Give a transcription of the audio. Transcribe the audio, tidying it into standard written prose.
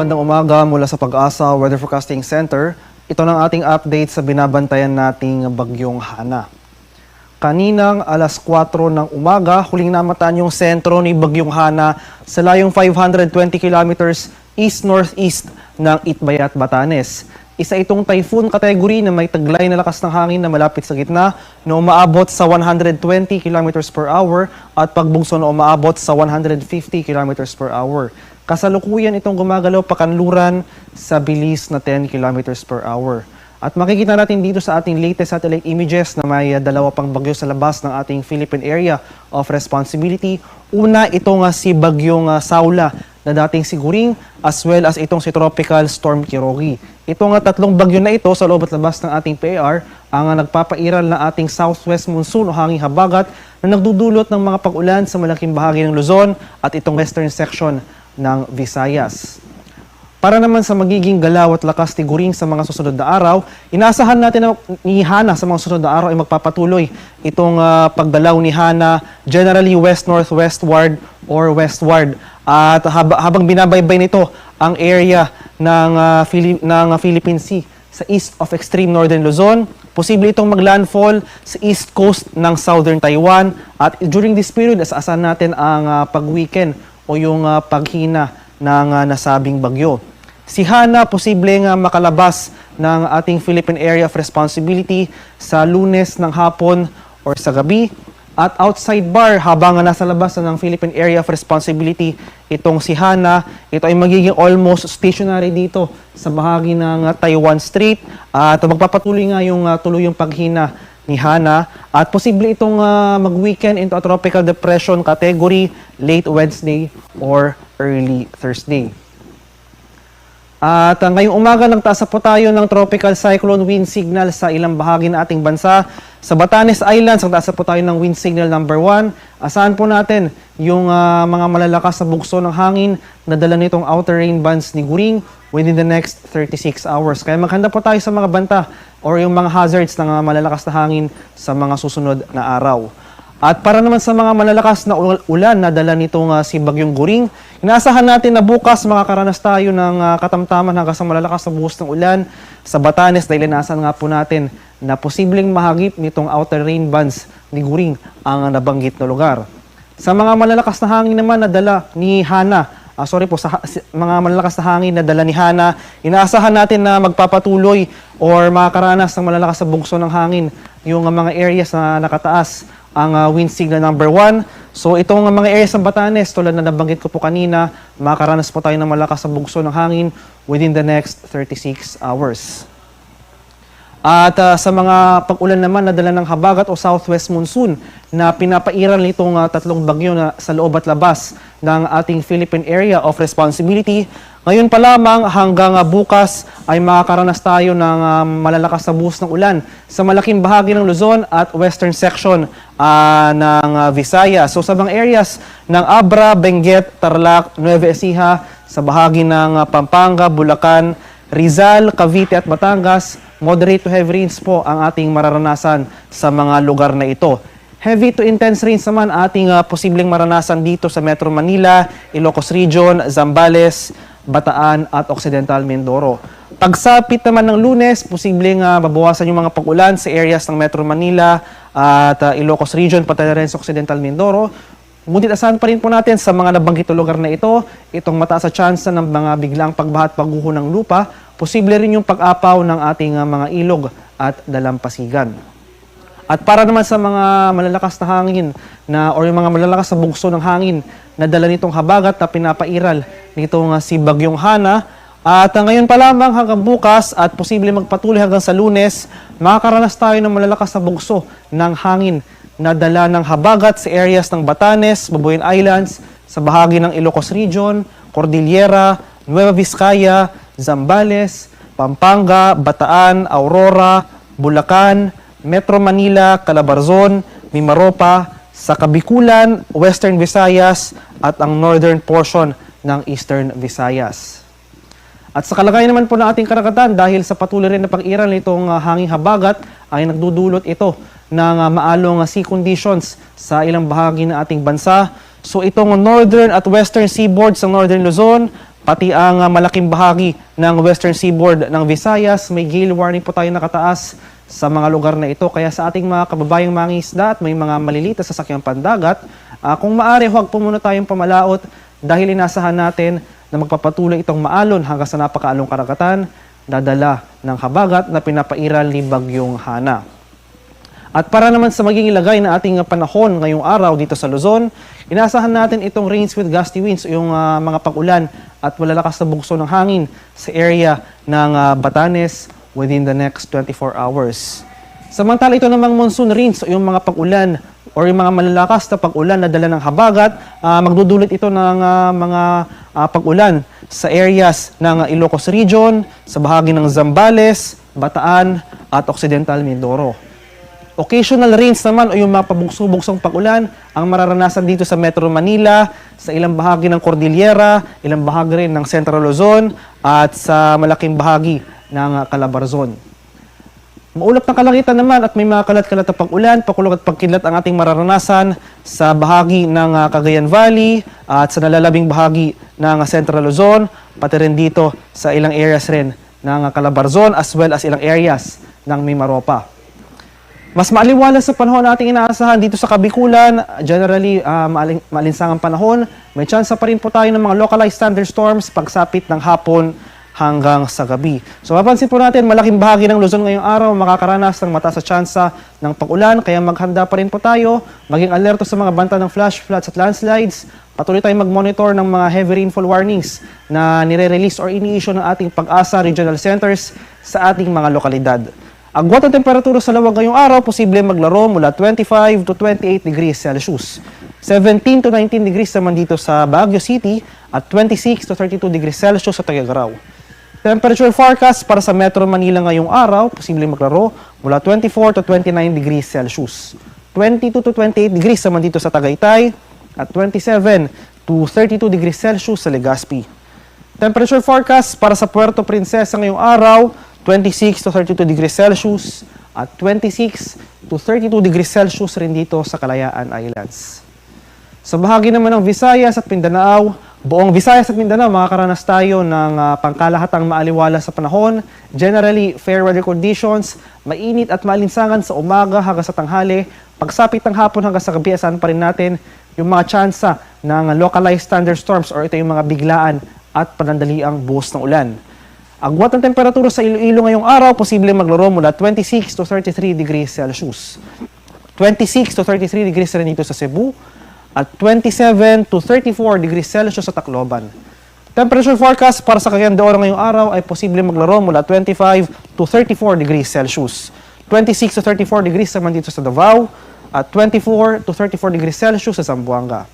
magandang umaga mula sa Pag-asa Weather Forecasting Center. Ito ng ating update sa binabantayan nating bagyong Hana. Kaninang alas 4 ng umaga, huling namataan yung sentro ni bagyong Hana sa layong 520 kilometers east-northeast ng Itbayat, Batanes. Isa itong typhoon category na may taglay na lakas ng hangin na malapit sa gitna na umaabot sa 120 kilometers per hour at pagbugso na umaabot sa 150 kilometers per hour. Kasalukuyan itong gumagalaw pakanluran sa bilis na 10 kilometers per hour. At makikita natin dito sa ating latest satellite images na may dalawa pang bagyo sa labas ng ating Philippine Area of Responsibility. Una, itong si bagyong Saula na dating siguring as well as itong si Tropical Storm Kirogi. Itong tatlong bagyo na ito sa loob at labas ng ating PAR ang nagpapairal na ating southwest monsoon o hanging habagat na nagdudulot ng mga pag-ulan sa malaking bahagi ng Luzon at itong western section ng Visayas. Para naman sa magiging galaw at lakas ni Guring sa mga susunod na araw, inaasahan natin na ni Hana sa mga susunod na araw ay magpapatuloy itong pagdalaw ni Hana generally west-northwestward or westward. At habang binabaybay nito ang area ng Philippine Sea sa east of extreme northern Luzon, posible itong maglandfall sa east coast ng southern Taiwan. At during this period, asaasan natin ang pag-weaken o yung paghina ng nasabing bagyo. Si Hana posibleng makalabas ng ating Philippine Area of Responsibility sa Lunes ng hapon or sa gabi. At outside bar, habang nasa labas ng Philippine Area of Responsibility, itong si Hana, ito ay magiging almost stationary dito sa bahagi ng Taiwan Strait. At magpapatuloy nga yung tuluyang paghina ni Hana. At posible itong mag-weekend into a tropical depression category late Wednesday or early Thursday. At ngayong umaga nagtaas po tayo ng tropical cyclone wind signal sa ilang bahagi ng ating bansa. Sa Batanes Islands, nagtaas po tayo ng wind signal number 1. Asahan po natin yung mga malalakas na bugso ng hangin na dala nitong outer rain bands ni Guring within the next 36 hours. Kaya maghanda po tayo sa mga banta or yung mga hazards ng malalakas na hangin sa mga susunod na araw. At para naman sa mga malalakas na ulan na dala nitong si Bagyong Guring, inaasahan natin na bukas makakaranas tayo ng katamtaman hanggang sa malalakas na buhos ng ulan sa Batanes dahil inaasahan nga po natin na posibleng mahagip nitong outer rain bands ni Guring ang nabanggit na lugar. Sa mga malalakas na hangin naman na dala ni Hana, sa mga malalakas na hangin na dala ni Hana, inaasahan natin na magpapatuloy or makakaranas ng malalakas na bugso ng hangin yung mga areas na nakataas ang wind signal number 1. So itong mga areas ng Batanes, tulad na nabanggit ko po kanina, makakaranas po tayo ng malakas na bugso ng hangin within the next 36 hours. At sa mga pag-ulan naman na dala ng habagat o southwest monsoon na pinapairal nitong tatlong bagyo na sa loob at labas ng ating Philippine Area of Responsibility, ngayon pa lamang hanggang bukas ay makakaranas tayo ng malalakas na buhos ng ulan sa malaking bahagi ng Luzon at western section ng Visayas. So sa mga areas ng Abra, Benguet, Tarlac, Nueva Ecija, sa bahagi ng Pampanga, Bulacan, Rizal, Cavite at Batangas, moderate to heavy rains po ang ating mararanasan sa mga lugar na ito. Heavy to intense rains naman ating posibleng maranasan dito sa Metro Manila, Ilocos Region, Zambales, Bataan at Occidental Mindoro. Pagsapit naman ng Lunes, posibleng mabawasan yung mga pag-ulan sa areas ng Metro Manila at Ilocos Region, pati na rin sa Occidental Mindoro. Ngunit asahan pa rin po natin sa mga nabanggit na lugar na ito, itong mataas sa tsansa ng mga biglang pagbaha at pagguho ng lupa, posible rin yung pag-apaw ng ating mga ilog at dalampasigan. At para naman sa mga malalakas na hangin or yung mga malalakas na bugso ng hangin na dala nitong habagat na pinapairal nitong si Bagyong Hana, at ngayon pa lamang hanggang bukas at posible magpatuloy hanggang sa Lunes, makakaranas tayo ng malalakas na bugso ng hangin na dala ng habagat sa areas ng Batanes, Babuyan Islands, sa bahagi ng Ilocos Region, Cordillera, Nueva Vizcaya, Zambales, Pampanga, Bataan, Aurora, Bulacan, Metro Manila, Calabarzon, Mimaropa, sa Kabikulan, Western Visayas at ang northern portion ng Eastern Visayas. At sa kalagayan naman po ng ating karagatan, dahil sa patuloy rin na pag-iral nitong hanging habagat, ay nagdudulot ito ng maalong sea conditions sa ilang bahagi ng ating bansa. So itong northern at western seaboard sa northern Luzon, pati ang malaking bahagi ng western seaboard ng Visayas. May gale warning po tayo nakataas sa mga lugar na ito. Kaya sa ating mga kababayang mangingisda at may mga maliliit na sasakyang pandagat, kung maaari, huwag po muna tayong pamalaot dahil inasahan natin na magpapatuloy itong maalon hanggang sa napakaalong karagatan, dadala ng habagat na pinapairal ni Bagyong Hana. At para naman sa magiging lagay na ating panahon ngayong araw dito sa Luzon, inaasahan natin itong rains with gusty winds, yung mga pag-ulan at malalakas na bugso ng hangin sa area ng Batanes within the next 24 hours. Samantala ito namang monsoon rains, yung mga pag-ulan or yung mga malalakas na pag-ulan na dala ng habagat, magdudulot ito ng mga pag-ulan sa areas ng Ilocos Region, sa bahagi ng Zambales, Bataan at Occidental Mindoro. Occasional rains naman o yung mga pabugso-bugsong pag-ulan ang mararanasan dito sa Metro Manila, sa ilang bahagi ng Cordillera, ilang bahagi rin ng Central Luzon at sa malaking bahagi ng Calabarzon. Maulap na kalangitan naman at may mga kalat-kalat na pag-ulan, pakulog at pagkidlat ang ating mararanasan sa bahagi ng Cagayan Valley at sa nalalabing bahagi ng Central Luzon, pati rin dito sa ilang areas rin ng Calabarzon as well as ilang areas ng Mimaropa. Mas maaliwalas sa panahon nating inaasahan dito sa Kabikulan, generally maalinsangang panahon. May tsansa pa rin po tayo ng mga localized thunderstorms pagsapit ng hapon hanggang sa gabi. So mapansin po natin, malaking bahagi ng Luzon ngayong araw makakaranas ng mataas na tsansa ng pag-ulan, kaya maghanda pa rin po tayo, maging alerto sa mga banta ng flash floods at landslides. Patuloy tayong mag-monitor ng mga heavy rainfall warnings na nire-release or ini-issue ng ating Pag-asa Regional Centers sa ating mga lokalidad. Agwat ang temperatura sa lawag ngayong araw, posible maglaro mula 25 to 28 degrees Celsius. 17 to 19 degrees naman dito sa Baguio City at 26 to 32 degrees Celsius sa Tuguegarao. Temperature forecast para sa Metro Manila ngayong araw, posible maglaro mula 24 to 29 degrees Celsius. 22 to 28 degrees naman dito sa Tagaytay at 27 to 32 degrees Celsius sa Legazpi. Temperature forecast para sa Puerto Princesa ngayong araw, 26 to 32 degrees Celsius at 26 to 32 degrees Celsius rin dito sa Kalayaan Islands. Sa bahagi naman ng Visayas at Mindanao, buong Visayas at Mindanao makakaranas tayo ng pangkalahatang maaliwala sa panahon. Generally, fair weather conditions, mainit at maalinsangan sa umaga hanggang sa tanghali. Pagsapit ng hapon hanggang sa gabi, asahan pa rin natin yung mga tsansa ng localized thunderstorms or ito yung mga biglaan at panandaliang buhos ng ulan. Agwat ng temperatura sa Iloilo ngayong araw, posible maglaro mula 26 to 33 degrees Celsius. 26 to 33 degrees rin dito sa Cebu at 27 to 34 degrees Celsius sa Tacloban. Temperature forecast para sa Cagayan de Oro ngayong araw ay posible maglaro mula 25 to 34 degrees Celsius. 26 to 34 degrees naman dito sa Davao at 24 to 34 degrees Celsius sa Zamboanga.